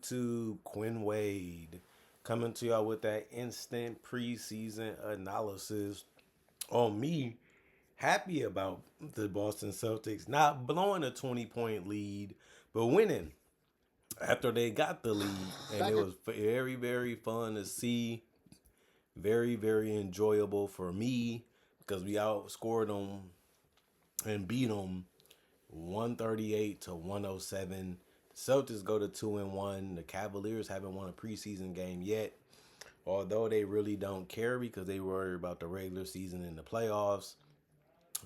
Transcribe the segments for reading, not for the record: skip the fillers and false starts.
YouTube? Quinn Wade coming to y'all with that instant preseason analysis on me. Happy about the Boston Celtics not blowing a 20-point lead, but winning after they got the lead. And it was very, very fun to see. Very, very enjoyable for me because we outscored them and beat them 138 to 107. Celtics go to 2-1. The Cavaliers haven't won a preseason game yet, although they really don't care because they worry about the regular season and the playoffs.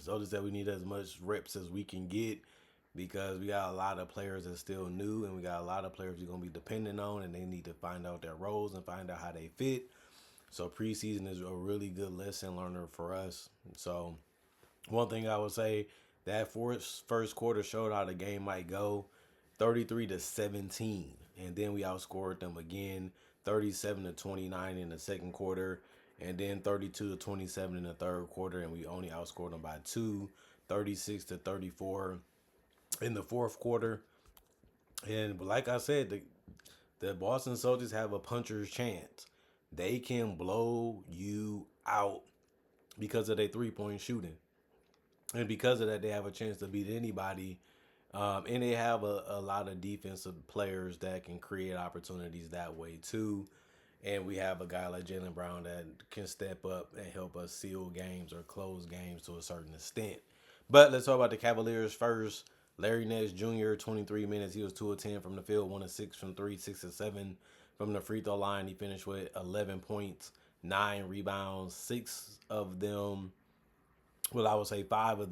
Celtics said we need as much reps as we can get because we got a lot of players that's still new and we got a lot of players we're going to be dependent on, and they need to find out their roles and find out how they fit. So preseason is a really good lesson learner for us. So one thing I would say, that first quarter showed how the game might go, 33-17, and then we outscored them again, 37-29 in the second quarter, and then 32-27 in the third quarter, and we only outscored them by 2, 36-34 in the fourth quarter. And like I said, the Boston Celtics have a puncher's chance. They can blow you out because of their 3-point shooting. And because of that, they have a chance to beat anybody. And they have a lot of defensive players that can create opportunities that way too. And we have a guy like Jaylen Brown that can step up and help us seal games or close games to a certain extent. But let's talk about the Cavaliers first. Larry Nance Jr., 23 minutes. He was 2 of 10 from the field, 1 of 6 from 3, 6 of 7 from the free throw line. He finished with 11 points, 9 rebounds, 6 of them. Well, I would say 5 of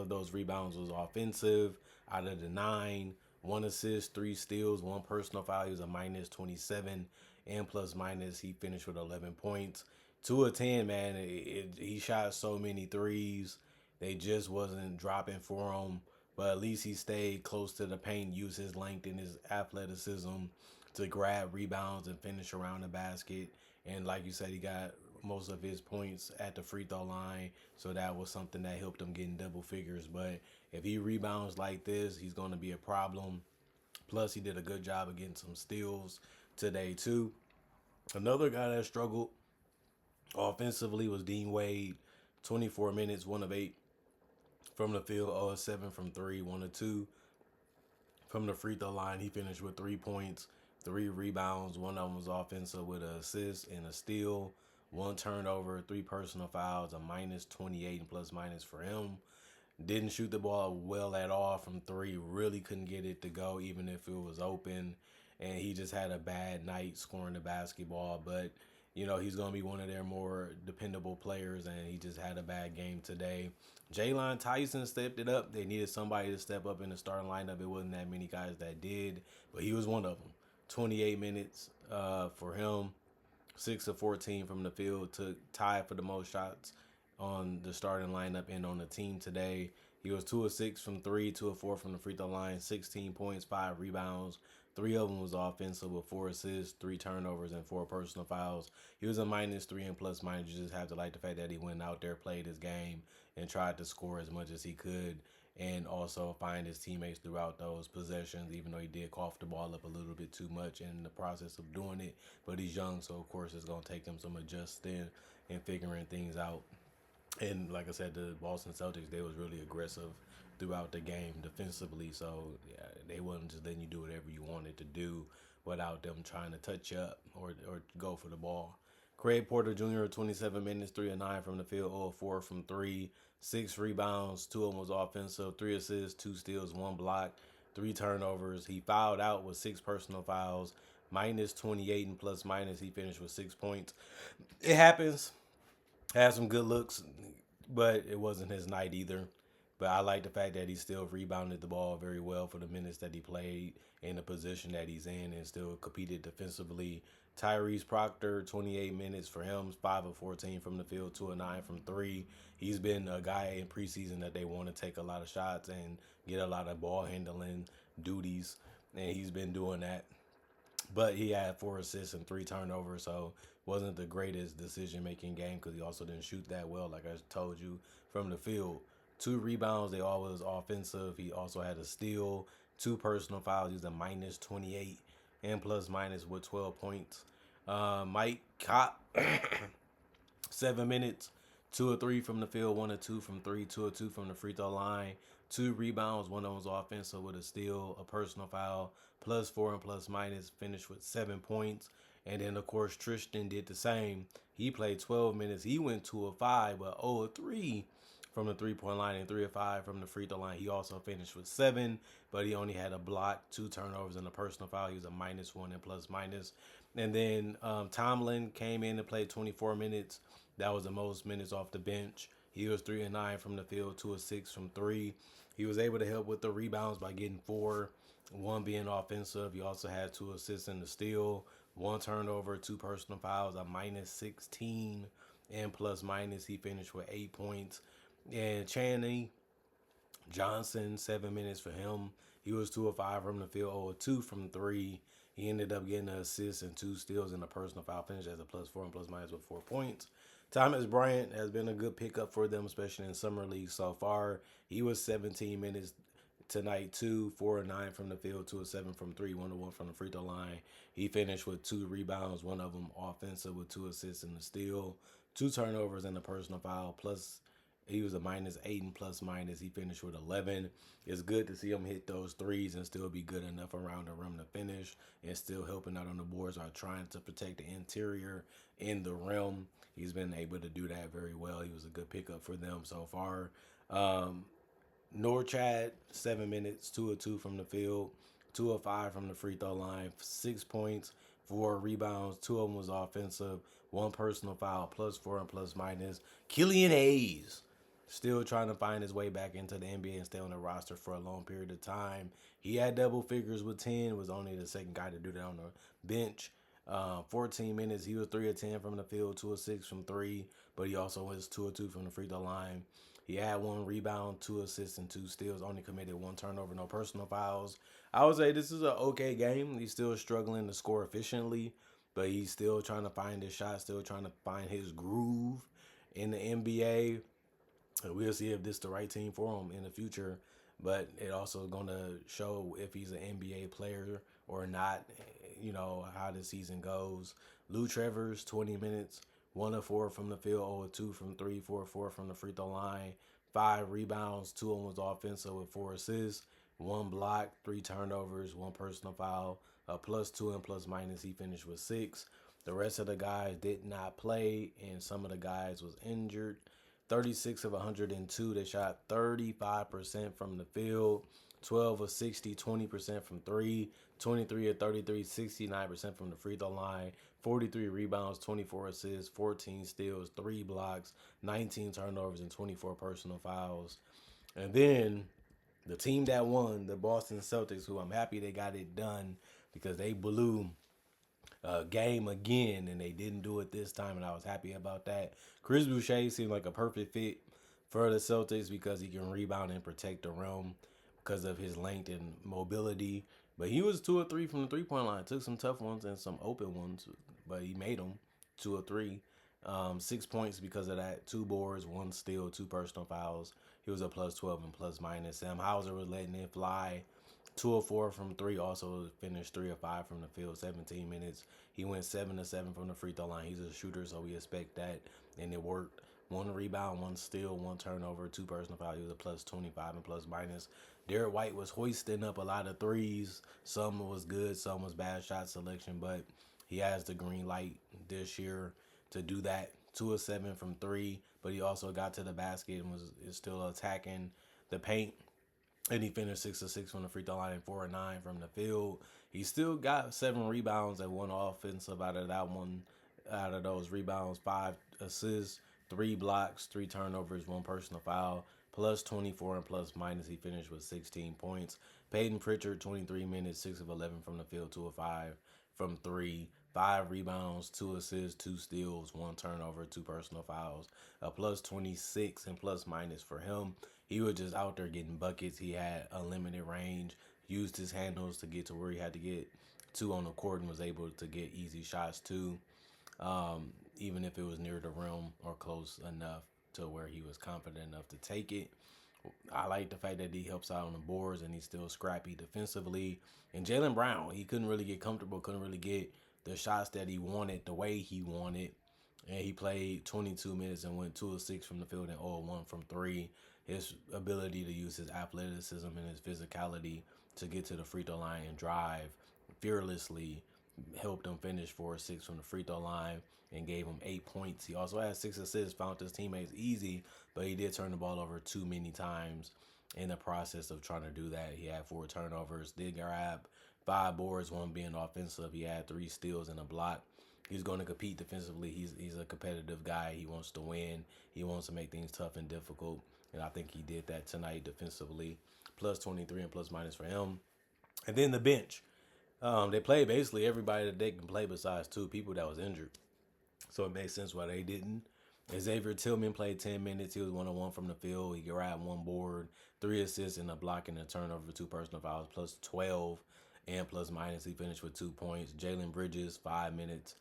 those rebounds was offensive. Out of the 9, 1 assist, 3 steals, 1 personal foul. He was a minus 27, and plus minus he finished with 11 points. 2 of 10, man. He shot so many threes. They just wasn't dropping for him. But at least he stayed close to the paint, used his length and his athleticism to grab rebounds and finish around the basket. And like you said, he got most of his points at the free throw line. So that was something that helped him get in double figures. But if he rebounds like this, he's going to be a problem. Plus, he did a good job of getting some steals today, too. Another guy that struggled offensively was Dean Wade. 24 minutes, 1 of 8 from the field, 0 of 7 from 3, 1 of 2 from the free throw line. He finished with 3 points, 3 rebounds. One of them was offensive with an assist and a steal, 1 turnover, 3 personal fouls, a minus 28 and plus minus for him. Didn't shoot the ball well at all from 3. Really couldn't get it to go even if it was open. And he just had a bad night scoring the basketball. But, you know, he's going to be one of their more dependable players, and he just had a bad game today. Jalen Tyson stepped it up. They needed somebody to step up in the starting lineup. It wasn't that many guys that did, but he was one of them. 28 minutes for him. 6 of 14 from the field, took tied for the most shots on the starting lineup and on the team today. He was 2 of 6 from 3, 2 of 4 from the free throw line, 16 points, 5 rebounds. 3 of them was offensive with 4 assists, 3 turnovers, and 4 personal fouls. He was a minus 3 and plus minus. You just have to like the fact that he went out there, played his game, and tried to score as much as he could, and also find his teammates throughout those possessions, even though he did cough the ball up a little bit too much in the process of doing it. But he's young, so of course it's going to take him some adjusting and figuring things out. And like I said, the Boston Celtics, they was really aggressive throughout the game defensively. So yeah, they wasn't just letting you do whatever you wanted to do without them trying to touch you up or go for the ball. Craig Porter Jr., 27 minutes, 3 of 9 from the field, 0 of 4 from 3, 6 rebounds, 2 of them was offensive, 3 assists, 2 steals, 1 block, 3 turnovers. He fouled out with 6 personal fouls, minus 28 and plus minus. He finished with 6 points. It happens. Had some good looks, but it wasn't his night either. But I like the fact that he still rebounded the ball very well for the minutes that he played in the position that he's in and still competed defensively. Tyrese Proctor, 28 minutes for him, 5 of 14 from the field, 2 of 9 from 3. He's been a guy in preseason that they want to take a lot of shots and get a lot of ball handling duties, and he's been doing that. But he had 4 assists and 3 turnovers, so wasn't the greatest decision-making game because he also didn't shoot that well, like I told you, from the field. 2 rebounds, they all was offensive. He also had a steal, 2 personal fouls. He was a minus 28 and plus minus with 12 points. Mike Cop, 7 minutes, 2 or 3 from the field, 1 or 2 from three, 2 or 2 from the free throw line, 2 rebounds, one of them was offensive with a steal, a personal foul, plus 4 and plus minus, finished with 7 points. And then of course Tristan did the same. He played 12 minutes. He went 2 of 5, but 0 of 3 from the 3 point line and 3 of 5 from the free throw line. He also finished with 7, but he only had a block, 2 turnovers, and a personal foul. He was a -1 and plus minus. And then Tomlin came in and played 24 minutes. That was the most minutes off the bench. He was 3 of 9 from the field, 2 of 6 from three. He was able to help with the rebounds by getting 4, one being offensive. He also had 2 assists in the steal, 1 turnover, 2 personal fouls, a -16 and plus minus. He finished with 8 points. And Channing Johnson, 7 minutes for him. He was 2 of 5 from the field, 0 of 2 from three. He ended up getting an assist and 2 steals and a personal foul, finish as a +4 and plus minus with 4 points. Thomas Bryant has been a good pickup for them, especially in summer league so far. He was 17 minutes tonight too, 4 of 9 from the field, 2 of 7 from three, 1 of 1 from the free throw line. He finished with 2 rebounds, one of them offensive with 2 assists and a steal, 2 turnovers and a personal foul. Plus, he was a -8 and plus minus. He finished with 11. It's good to see him hit those threes and still be good enough around the rim to finish and still helping out on the boards or trying to protect the interior in the rim. He's been able to do that very well. He was a good pickup for them so far. Norchad, 7 minutes, 2 of 2 from the field, 2 of 5 from the free throw line, 6 points, 4 rebounds, 2 of them was offensive, one personal foul, +4 and plus minus. Killian Hayes, still trying to find his way back into the NBA and stay on the roster for a long period of time. He had double figures with 10, was only the second guy to do that on the bench. 14 minutes, he was 3 of 10 from the field, 2 of 6 from three, but he also was 2 of 2 from the free throw line. He had 1 rebound, 2 assists, and 2 steals. Only committed 1 turnover, no personal fouls. I would say this is an okay game. He's still struggling to score efficiently, but he's still trying to find his shot, still trying to find his groove in the NBA. We'll see if this is the right team for him in the future. But it also going to show if he's an NBA player or not, how the season goes. Lou Trevors, 20 minutes, 1 of 4 from the field, 0 of 2 from three, 4 of 4 from the free throw line, 5 rebounds, 2 of them was offensive with 4 assists, 1 block, 3 turnovers, 1 personal foul, a +2 and plus minus. He finished with 6. The rest of the guys did not play, and some of the guys was injured. 36 of 102. They shot 35% from the field, 12 of 60, 20% from three, 23 of 33, 69% from the free throw line, 43 rebounds, 24 assists, 14 steals, 3 blocks, 19 turnovers, and 24 personal fouls. And then the team that won, the Boston Celtics, who I'm happy they got it done because they blew game again, and they didn't do it this time, and I was happy about that. Chris Boucher seemed like a perfect fit for the Celtics because he can rebound and protect the rim because of his length and mobility. But he was 2 of 3 from the 3 point line. Took some tough ones and some open ones, but he made them 2 of 3. 6 points because of that. 2 boards, 1 steal, 2 personal fouls. He was a +12 and plus minus. Sam Hauser was letting it fly. 2 of 4 from three, also finished 3 of 5 from the field, 17 minutes. He went 7 of 7 from the free throw line. He's a shooter, so we expect that, and it worked. 1 rebound, 1 steal, 1 turnover, 2 personal fouls. He was a +25 and plus minus. Derek White was hoisting up a lot of threes. Some was good, some was bad shot selection, but he has the green light this year to do that. 2 of 7 from three, but he also got to the basket and is still attacking the paint. And he finished 6 of 6 from the free throw line and 4 of 9 from the field. He still got 7 rebounds and 1 offensive out of that one. Out of those rebounds, 5 assists, 3 blocks, 3 turnovers, 1 personal foul, +24 and plus minus. He finished with 16 points. Peyton Pritchard, 23 minutes, 6 of 11 from the field, 2 of 5 from three, 5 rebounds, 2 assists, 2 steals, 1 turnover, 2 personal fouls, a +26 and plus minus for him. He was just out there getting buckets. He had unlimited range, used his handles to get to where he had to get to on the court, and was able to get easy shots too, even if it was near the rim or close enough to where he was confident enough to take it. I like the fact that he helps out on the boards and he's still scrappy defensively. And Jaylen Brown, he couldn't really get comfortable, couldn't really get the shots that he wanted the way he wanted. And he played 22 minutes and went 2 of 6 from the field and 0 of 1 from 3. His ability to use his athleticism and his physicality to get to the free throw line and drive fearlessly helped him finish 4 of 6 from the free throw line and gave him 8 points. He also had 6 assists, found his teammates easy, but he did turn the ball over too many times in the process of trying to do that. He had 4 turnovers, did grab 5 boards, 1 being offensive. He had 3 steals and a block. He's going to compete defensively. He's a competitive guy. He wants to win. He wants to make things tough and difficult. And I think he did that tonight defensively. Plus 23 and plus minus for him. And then the bench. They played basically everybody that they can play besides 2 people that was injured. So it makes sense why they didn't. Xavier Tillman played 10 minutes. He was 1 of 1 from the field. He grabbed 1 board, 3 assists, and a block and a turnover, 2 personal fouls, plus 12 and plus minus. He finished with 2 points. Jalen Bridges, 5 minutes,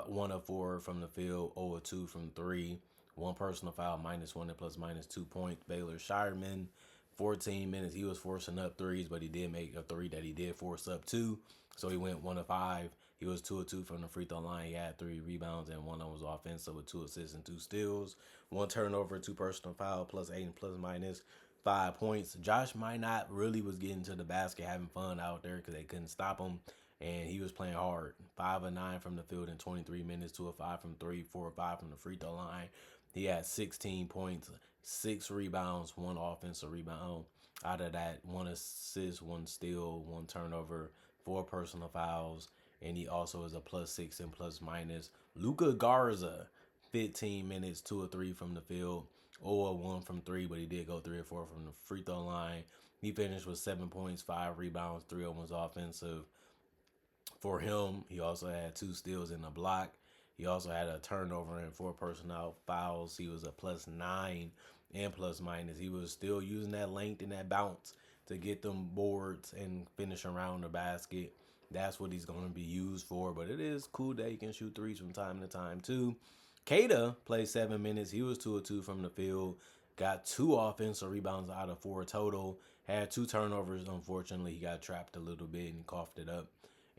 1 of 4 from the field, 0 of 2 from 3. 1 personal foul, -1 and plus minus 2 points. Baylor Shireman, 14 minutes. He was forcing up threes, but he did make a 3 that he did force up 2. So he went 1 of 5. He was 2 of 2 from the free throw line. He had 3 rebounds and 1 of them was offensive with 2 assists and 2 steals. 1 turnover, 2 personal foul, plus 8 and plus minus 5 points. Josh Minot really was getting to the basket, having fun out there because they couldn't stop him. And he was playing hard. 5 of 9 from the field in 23 minutes, 2 of 5 from 3, 4 of 5 from the free throw line. He had 16 points, 6 rebounds, 1 offensive rebound. Out of that, 1 assist, 1 steal, 1 turnover, 4 personal fouls. And he also is a plus 6 and plus minus. Luka Garza, 15 minutes, 2 of 3 from the field, 0 of 1 from 3, but he did go 3 of 4 from the free throw line. He finished with 7 points, 5 rebounds, 3 of them was offensive. For him, he also had 2 steals and a block. He also had a turnover and 4 personnel fouls. He was a plus 9 and plus minus. He was still using that length and that bounce to get them boards and finish around the basket. That's what he's going to be used for. But it is cool that he can shoot threes from time to time, too. Kada played 7 minutes. He was 2 of 2 from the field. Got 2 offensive rebounds out of 4 total. Had 2 turnovers. Unfortunately, he got trapped a little bit and coughed it up.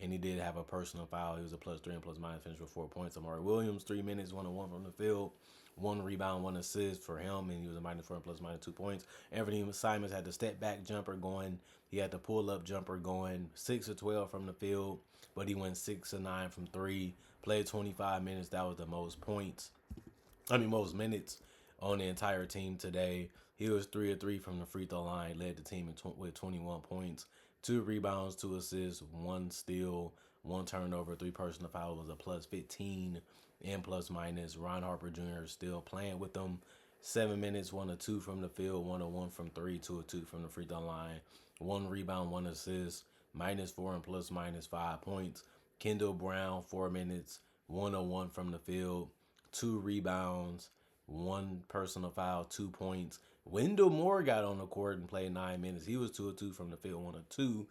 And he did have a personal foul. He was a plus 3 and plus minus, finished with 4 points. Amari Williams, 3 minutes, 1 of 1 from the field. 1 rebound, 1 assist for him, and he was a -4 and plus minus 2 points. Anthony Simons had the step back jumper going. He had the pull up jumper going. 6 of 12 from the field, but he went 6 of 9 from 3. Played 25 minutes. That was the most most minutes on the entire team today. He was 3 of 3 from the free throw line. Led the team with 21 points. 2 rebounds, 2 assists, 1 steal, 1 turnover, 3 personal fouls, was a plus 15 and plus minus. Ron Harper Jr. is still playing with them. 7 minutes, 1 of 2 from the field, 1 of 1 from 3, 2 of 2 from the free throw line. 1 rebound, 1 assist, -4 and plus minus 5 points. Kendall Brown, 4 minutes, 1 of 1 from the field, 2 rebounds, 1 personal foul, 2 points. Wendell Moore got on the court and played 9 minutes. He was 2 of 2 from the field, 1 of 2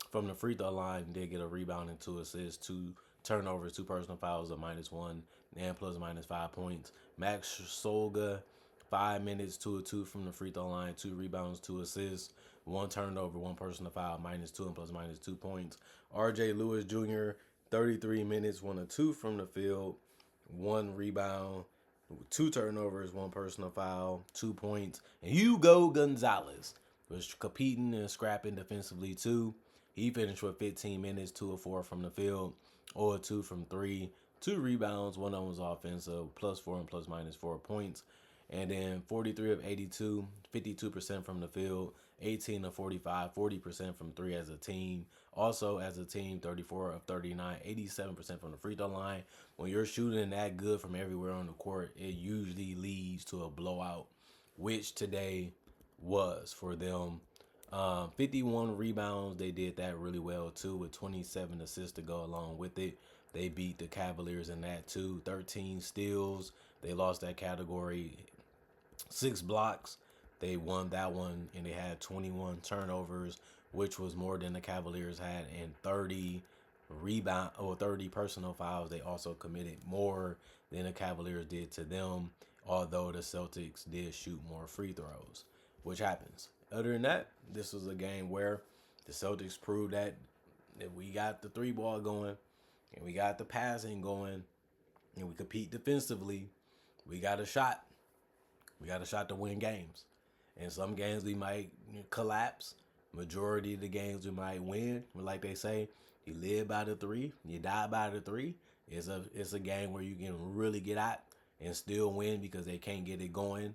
from the free throw line. Did get a rebound and 2 assists, 2 turnovers, 2 personal fouls, a -1 and plus minus 5 points. Max Solga, 5 minutes, 2 of 2 from the free throw line, 2 rebounds, 2 assists, 1 turnover, 1 personal foul, -2 and plus minus 2 points. RJ Lewis Jr., 33 minutes, 1 of 2 from the field, 1 rebound, 2 turnovers, 1 personal foul, 2 points. And Hugo Gonzalez was competing and scrapping defensively too. He finished with 15 minutes, 2 of 4 from the field, 0 of 2 from 3, 2 rebounds, 1 of them was offensive, +4 and plus minus 4 points. And then 43 of 82, 52% from the field, 18 of 45, 40% from 3 as a team. Also, as a team, 34 of 39, 87% from the free throw line. When you're shooting that good from everywhere on the court, it usually leads to a blowout, which today was for them. 51 rebounds. They did that really well, too, with 27 assists to go along with it. They beat the Cavaliers in that, too. 13 steals. They lost that category. 6 blocks. They won that one, and they had 21 turnovers, which was more than the Cavaliers had, and 30 personal fouls. They also committed more than the Cavaliers did to them, although the Celtics did shoot more free throws. which happens. Other than that, this was a game where the Celtics proved that if we got the three ball going and we got the passing going and we compete defensively, we got a shot. We got a shot to win games. And some games we might collapse. Majority of the games we might win. But like they say, you live by the three, you die by the three. It's a game where you can really get out and still win because they can't get it going.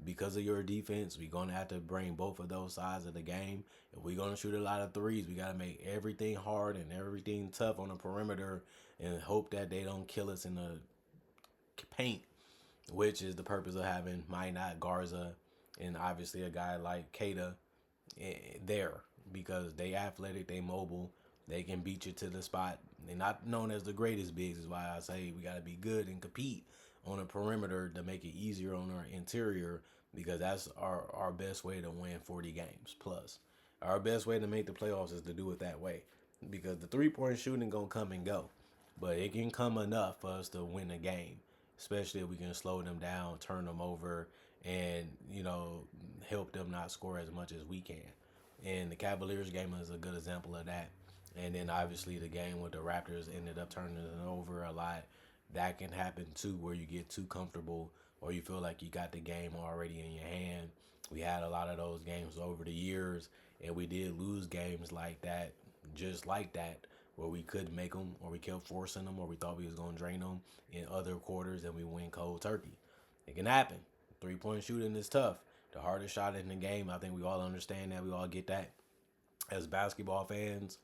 Because of your defense, we're going to have to bring both of those sides of the game. If we're going to shoot a lot of threes, we got to make everything hard and everything tough on the perimeter and hope that they don't kill us in the paint, which is the purpose of having Minot, Garza, and obviously a guy like Kada there because they athletic, they mobile, they can beat you to the spot. They're not known as the greatest bigs, is why I say we got to be good and compete on the perimeter to make it easier on our interior because that's our best way to win 40 games plus. Our best way to make the playoffs is to do it that way because the three-point shooting going to come and go, but it can come enough for us to win a game, especially if we can slow them down, turn them over, and, help them not score as much as we can. And the Cavaliers game is a good example of that. And then obviously the game with the Raptors ended up turning it over a lot. That can happen too, where you get too comfortable or you feel like you got the game already in your hand. We had a lot of those games over the years, and we did lose games like that, just like that, where we couldn't make them, or we kept forcing them, or we thought we was going to drain them in other quarters, and we win cold turkey. It can happen. Three-point shooting is tough. The hardest shot in the game, I think we all understand that. We all get that as basketball fans.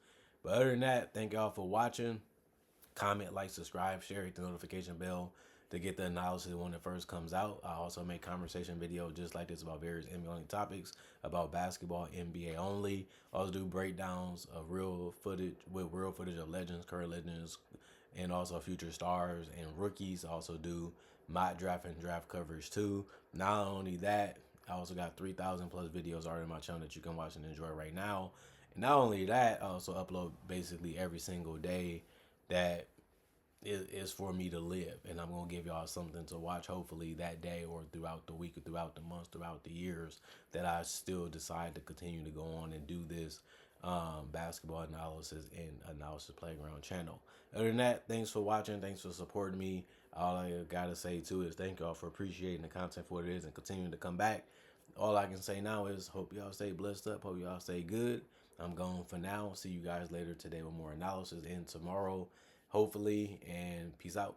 But other than that, thank y'all for watching. Comment, like, subscribe, share, hit the notification bell to get the analysis when it first comes out. I also make conversation videos just like this about various NBA topics, about basketball, NBA only. I also do breakdowns of real footage of legends, current legends, and also future stars and rookies. I also do mock draft and draft coverage too. Not only that, I also got 3,000 plus videos already on my channel that you can watch and enjoy right now. And not only that, I also upload basically every single day that is for me to live, and I'm gonna give y'all something to watch hopefully that day or throughout the week or throughout the months, throughout the years that I still decide to continue to go on and do this basketball analysis and analysis playground channel. Other than that, thanks for watching, thanks for supporting me. All I gotta say too is thank y'all for appreciating the content for what it is and continuing to come back. All I can say now is hope y'all stay blessed up, hope y'all stay good. I'm going for now. See you guys later today with more analysis and tomorrow hopefully, and peace out.